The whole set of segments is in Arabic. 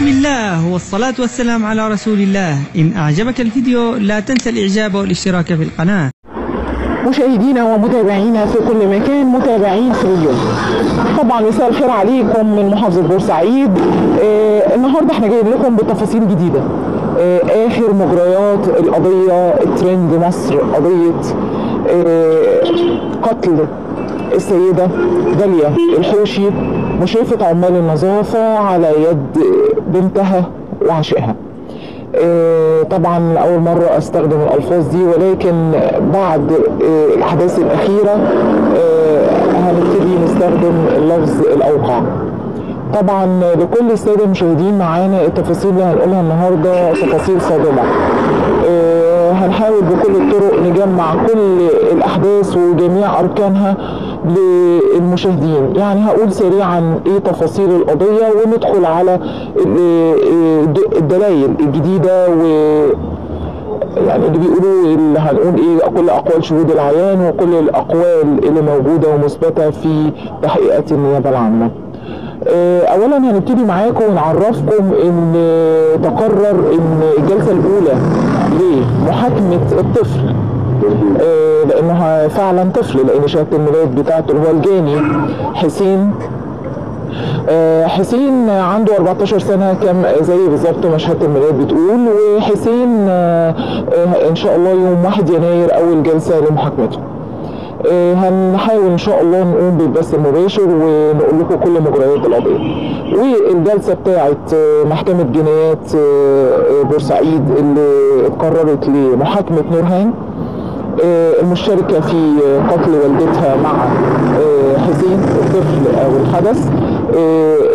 بسم الله والصلاة والسلام على رسول الله. إن أعجبك الفيديو لا تنسى الإعجاب والاشتراك في القناة. مشاهدينا ومتابعينا في كل مكان، متابعين فريون، طبعا مساء الخير عليكم من محافظة بورسعيد. النهارده احنا جايين لكم بتفاصيل جديدة، آخر مجريات القضية الترند مصر، قضية قتل السيدة داليا الحوشي مشرفة عمال النظافة على يد بنتها وعشقها. طبعا أول مرة أستخدم الألفاظ دي، ولكن بعد الأحداث الأخيرة هنبتدي نستخدم اللفظ الأوقع. طبعا لكل السادة المشاهدين معانا التفاصيل اللي هنقولها النهارده تفاصيل صادمة. هنحاول بكل الطرق نجمع كل الأحداث وجميع أركانها للمشاهدين. يعني هقول سريعا ايه تفاصيل القضية وندخل على الدلائل الجديدة، و يعني اللي بيقولوا اللي هنقول ايه كل اقوال شهود العيان وكل الاقوال اللي موجودة ومثبتة في تحقيقات النيابة العامة. اولا هنبتدي معاكم ونعرفكم ان تقرر ان الجلسة الاولى لمحاكمة الطفل، لانها فعلا طفل، لان شهاده الميلاد بتاعته اللي هو الجاني حسين عنده 14 سنه كم زي بالظبط ما شهاده الميلاد بتقول. وحسين ان شاء الله يوم 1 يناير اول جلسه لمحاكمته. هنحاول ان شاء الله نقوم بالبث المباشر ونقول لكم كل مجريات القضيه. والجلسه بتاعت محكمه جنايات بورسعيد اللي اتقررت لمحاكمه نورهان المشتركه في قتل والدتها مع حسين الطفل او الحدث.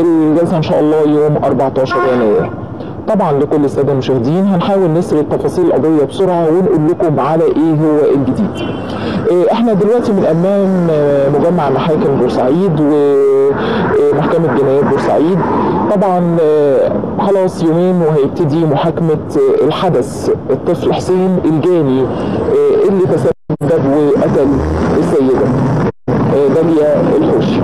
الجلسه ان شاء الله يوم 14 يناير. طبعا لكل الساده المشاهدين هنحاول نسرد تفاصيل القضيه بسرعه ونقول لكم على ايه هو الجديد. احنا دلوقتي من امام مجمع محاكم بورسعيد ومحكمه جنايات بورسعيد. طبعا خلاص يومين وهيبتدي محاكمه الحدث الطفل حسين الجاني اللي تسبب وقتل السيده داليا الحوشي.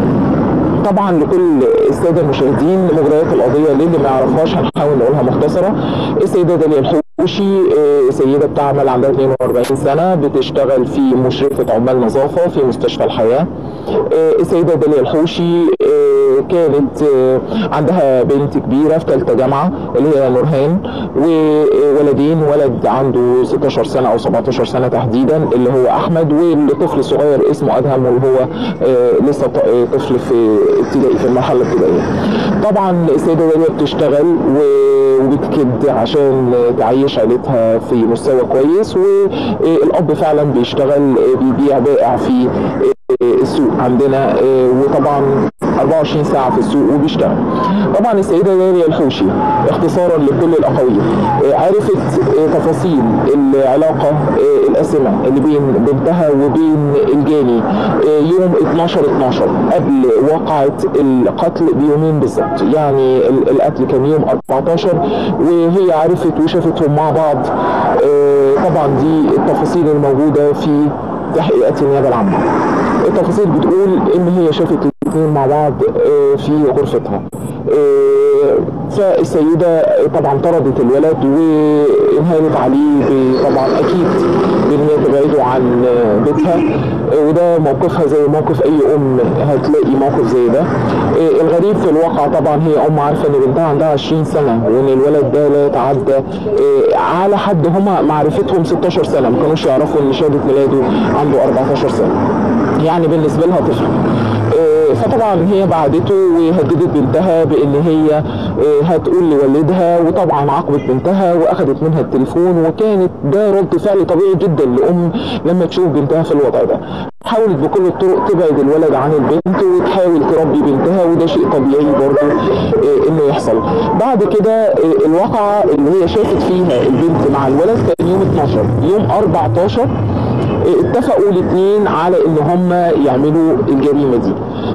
طبعا لكل الساده المشاهدين مجريات القضيه اللي ما يعرفهاش هنحاول نقولها مختصره. السيده داليا الحوشي سيده بتعمل عندها 42 سنه، بتشتغل في مشرفه عمال نظافه في مستشفى الحياه. السيده داليا الحوشي كانت عندها بنت كبيره في ثالثه جامعه اللي هي نورهان، وولدين، ولد عنده 16 سنه او 17 سنه تحديدا اللي هو احمد، والطفل صغير اسمه ادهم واللي هو لسه طفل في ابتدائي في المرحله الابتدائيه. طبعا السيده داليا بتشتغل وبتكد عشان تعيش عيلتها في مستوى كويس، والاب فعلا بيشتغل بيبيع بائع في السوق عندنا، وطبعا 24 ساعة في السوق وبيشتغل. طبعا السيدة داليا الحوشي اختصارا لكل الأقاويل عرفت تفاصيل العلاقة الآسمة اللي بين بنتها وبين الجاني يوم 12/12 قبل وقعة القتل بيومين بالظبط. يعني القتل كان يوم 14 وهي عرفت وشافتهم مع بعض. طبعا دي التفاصيل الموجودة في تحقيقات النيابة العامة. التفاصيل بتقول ان هي شافت الاثنين مع بعض في غرفتها. فالسيدة طبعا طردت الولد وانهالت عليه طبعا اكيد بان هي تبعده عن بيتها، وده موقفها زي موقف اي ام هتلاقي موقف زي ده. الغريب في الواقع طبعا هي ام عارفه ان بنتها عندها 20 سنه وان الولد ده لا يتعدى على حد هما معرفتهم 16 سنه، ما كانوش يعرفوا ان شهاده ميلاده عنده 14 سنه، يعني بالنسبه لها طفل. فطبعا هي بعدته وهددت بنتها بان هي هتقول لوالدها، وطبعا عاقبت بنتها واخدت منها التليفون. وكانت ده رد فعل طبيعي جدا لام لما تشوف بنتها في الوضع ده. حاولت بكل الطرق تبعد الولد عن البنت وتحاول تربي بنتها، وده شيء طبيعي برضه انه يحصل. بعد كده الواقعه اللي هي شافت فيها البنت مع الولد كان يوم 12. يوم 14 اتفقوا الاثنين على ان هم يعملوا الجريمه دي.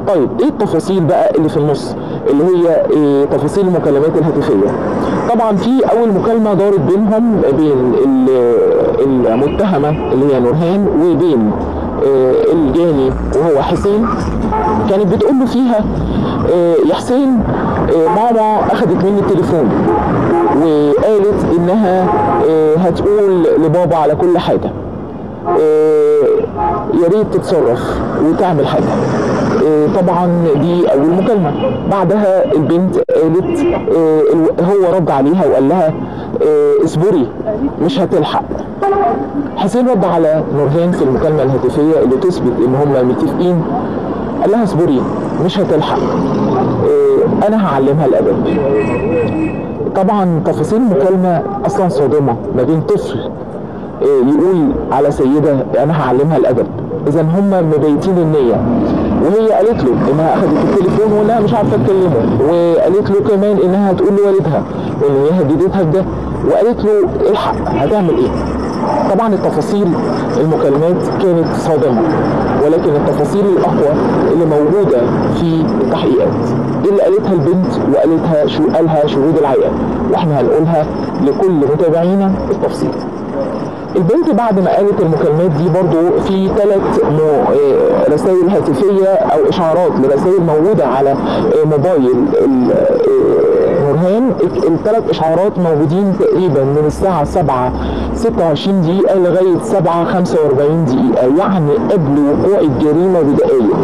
طيب ايه التفاصيل بقى اللي في النص اللي هي تفاصيل المكالمات الهاتفيه؟ طبعا في اول مكالمه دارت بينهم بين المتهمه اللي هي نورهان وبين الجاني وهو حسين، كانت بتقول له فيها يا حسين ماما اخذت مني التليفون وقالت انها هتقول لبابا على كل حاجه، يا ريت تتصرف وتعمل حاجه. طبعا دي اول مكالمه. بعدها البنت قالت هو رد عليها وقال لها اصبري مش هتلحق. حسين رد على نورهان في المكالمه الهاتفيه اللي تثبت ان هم متفقين، قال لها اصبري مش هتلحق، انا هعلمها الادب. طبعا تفاصيل المكالمه اصلا صادمه ما بين طفل يقول على سيده انا هعلمها الادب، اذا هم مبيتين النيه. وهي قالت له انها اخذت التليفون وانها مش عارفه تكلمه، وقالت له كمان انها هتقول لوالدها وان هي هددتها بده، وقالت له الحق هتعمل ايه. طبعا التفاصيل المكالمات كانت صادمه، ولكن التفاصيل الاقوى اللي موجوده في التحقيقات اللي قالتها البنت قالها شهود العيان، واحنا هنقولها لكل متابعينا التفصيل. البنت بعد ما قالت المكالمات دي برضو في 3 رسائل هاتفية او اشعارات لرسائل موجودة على موبايل نورهان. ال3 اشعارات موجودين تقريبا من الساعة 7:26 دقيقة لغاية 7:45 دقيقة، يعني قبل وقوع الجريمة بدقائق.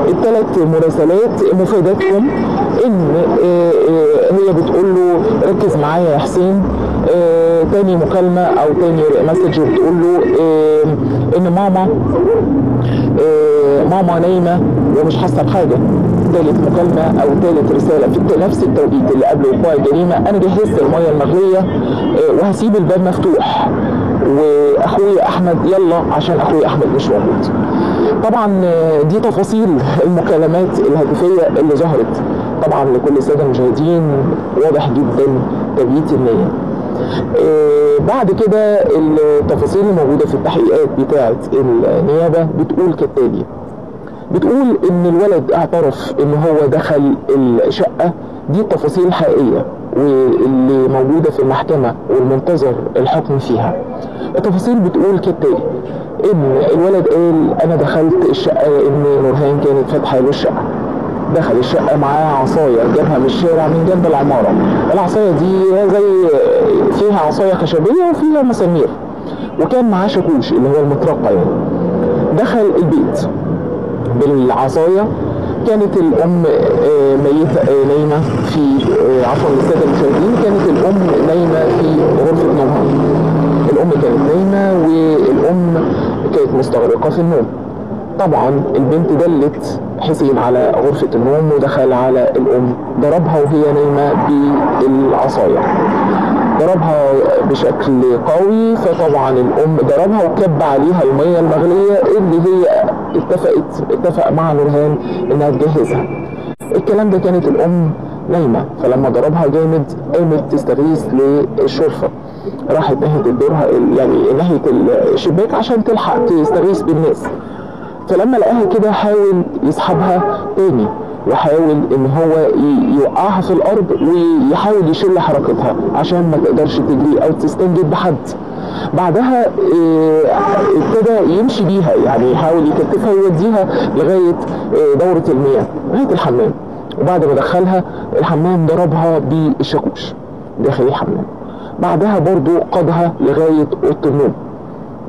ال3 مراسلات مفاداتهم ان هي بتقول له ركز معايا يا حسين. تاني مكالمة او تاني مسج بتقول له ان ماما نايمة ومش حاسة بحاجة. تالت مكالمة او تالت رسالة في نفس التوقيت اللي قبل وقوع الجريمة، انا جهزت المية المغلية وهسيب الباب مفتوح واخويا احمد يلا عشان اخويا احمد مش موجود. طبعا دي تفاصيل المكالمات الهاتفية اللي ظهرت. طبعا لكل السادة المشاهدين واضح جدا تبييت النية. بعد كده التفاصيل الموجودة في التحقيقات بتاعة النيابة بتقول كالتالي: بتقول ان الولد اعترف ان هو دخل الشقة. دي التفاصيل الحقيقية واللي موجودة في المحكمة والمنتظر الحكم فيها. التفاصيل بتقول كالتالي: ان الولد قال انا دخلت الشقة لان نورهان كانت فاتحة له الشقة. دخل الشقة معاه عصاية جابها من الشارع من جنب العمارة. العصاية دي زي فيها عصاية خشبية وفيها مسامير، وكان معاه شاكوش اللي هو المطرقة يعني. دخل البيت بالعصاية. كانت الأم ميتة نايمة في عفوا للسادة المشاهدين، كانت الأم نايمة في غرفة نومها. الأم كانت نايمة والأم كانت مستغرقة في النوم. طبعا البنت دلت حسين على غرفة النوم ودخل على الأم، ضربها وهي نايمة بالعصاية، ضربها بشكل قوي. فطبعا الأم ضربها وكب عليها المية المغلية اللي هي اتفق مع نورهان انها تجهزها. الكلام ده كانت الأم نايمة، فلما ضربها جامد قامت تستغيث للشرطة، راحت ناحية الدورها يعني ناحية الشباك عشان تلحق تستغيث بالناس. فلما لقاها كده حاول يسحبها تاني، وحاول ان هو يوقعها في الارض ويحاول يشل حركتها عشان ما تقدرش تجري او تستنجد بحد. بعدها ابتدى يمشي بيها، يعني يحاول يكتفها ويوديها لغاية دورة المياه لغاية الحمام. وبعد ما دخلها الحمام ضربها بالشاكوش داخل الحمام. بعدها برضو قادها لغاية اوضة النوم.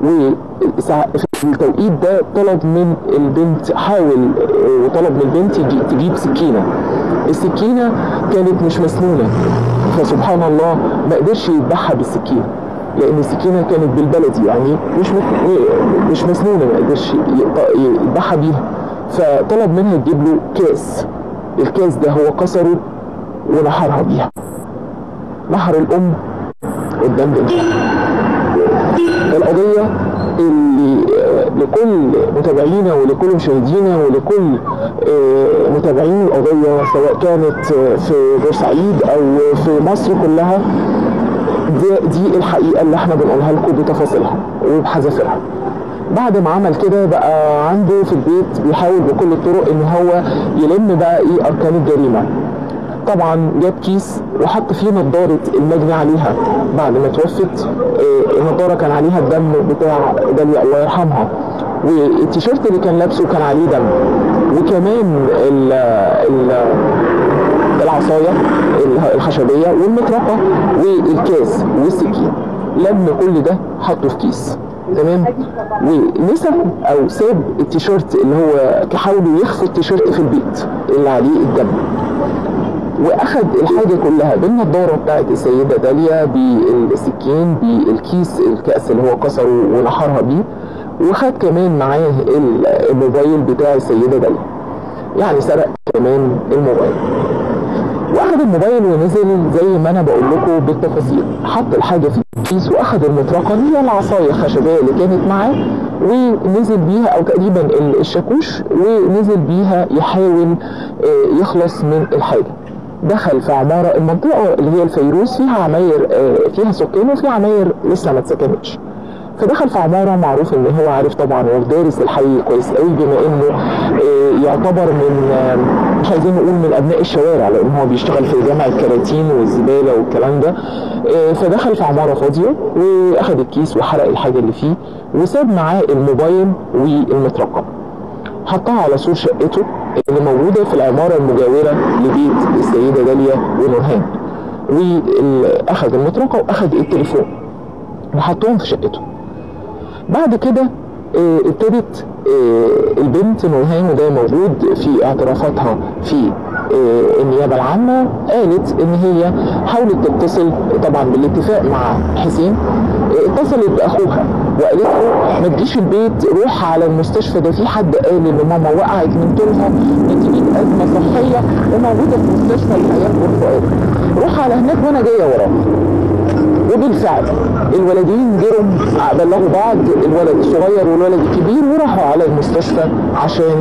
وفي التوقيت ده طلب من البنت وطلب من البنت تجيب سكينة. السكينة كانت مش مسنونة، فسبحان الله ما قدرش يذبحها بالسكينة لأن السكينة كانت بالبلدي يعني مش مسنونة، ما قدرش يذبحها بيها. فطلب منها تجيب له كاس. الكاس ده هو كسره ونحرها بيها، نحر الأم قدام بنتها. القضية اللي لكل متابعينا ولكل مشاهدينا ولكل متابعين القضية سواء كانت في بورسعيد أو في مصر كلها، دي الحقيقة اللي احنا بنقولها لكم بتفاصيلها وبحذافيرها. بعد ما عمل كده بقى عنده في البيت بيحاول بكل الطرق ان هو يلم بقى اركان الجريمة. طبعا جاب كيس وحط فيه نظارة المجني عليها بعد ما توفت. النظارة كان عليها الدم بتاع داليا الله يرحمها، والتيشيرت اللي كان لابسه كان عليه دم، وكمان العصايه الخشبيه والمطرقه والكاس والسكين. لم كل ده حطه في كيس، تمام، ونسى او ساب التيشيرت اللي هو حاولوا يخفوا التيشيرت في البيت اللي عليه الدم، واخد الحاجه كلها بالنضاره بتاعت السيده داليا، بالسكين، بالكيس الكاس اللي هو كسره ونحرها بيه، وخد كمان معاه الموبايل بتاع السيده داليا، يعني سرق كمان الموبايل. واخد الموبايل ونزل زي ما انا بقول لكم بالتفاصيل، حط الحاجه في الكيس واخد المطرقه اللي هي العصايه الخشبيه اللي كانت معاه ونزل بيها، او تقريبا الشاكوش، ونزل بيها يحاول يخلص من الحاجه. دخل في عماره، المنطقه اللي هي الفيروز فيها عماير، فيها سكان وفي عماير لسه ما اتسكنتش، فدخل في عماره معروف ان هو عارف طبعا ودارس الحي كويس قوي، بما انه يعتبر من مش عايزين نقول من ابناء الشوارع، لان هو بيشتغل في جامع الكراتين والزباله والكلام ده. فدخل في عماره فاضيه واخد الكيس وحرق الحاجه اللي فيه، وساب معاه الموبايل والمطرقه، حطها على سور شقته اللي موجوده في العماره المجاوره لبيت السيده داليا ونورهان، واخد المطرقه واخد التليفون وحطهم في شقته. بعد كده ابتدت البنت نورهان، وده موجود في اعترافاتها في النيابه العامه، قالت ان هي حاولت تتصل طبعا بالاتفاق مع حسين، اتصلت باخوها وقالت له ما تجيش البيت، روح على المستشفى، ده في حد قال ان ماما وقعت من طولها نتيجه ازمه صحيه وموجوده في مستشفى الحياه والفؤاد، روح على هناك وانا جايه وراك. وبالفعل الولدين جروا بلغوا بعض، الولد الصغير والولد الكبير، وراحوا على المستشفى عشان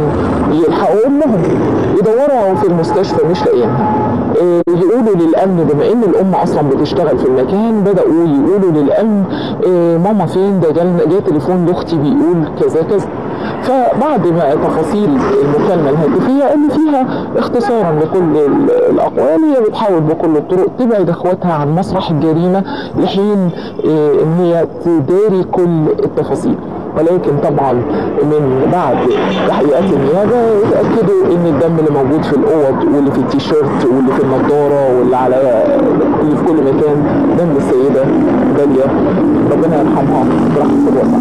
يلحقوا امهم. يدوروا في المستشفى مش لاقيينها، يقولوا للامن، بما ان الام اصلا بتشتغل في المكان، بداوا يقولوا للامن ماما فين، ده جاء تليفون لاختي بيقول كذا كذا. فبعد ما تفاصيل المكالمه الهاتفيه اللي فيها اختصارا لكل الاقوال، هي بتحاول بكل الطرق تبعد اخواتها عن مسرح الجريمه لحين ان هي تداري كل التفاصيل، ولكن طبعا من بعد تحقيقات النيابه اتاكدوا ان الدم اللي موجود في الاوض واللي في التيشيرت واللي في النضاره واللي على اللي في كل مكان دم السيده داليا، ربنا يرحمها برحمته الواسعه.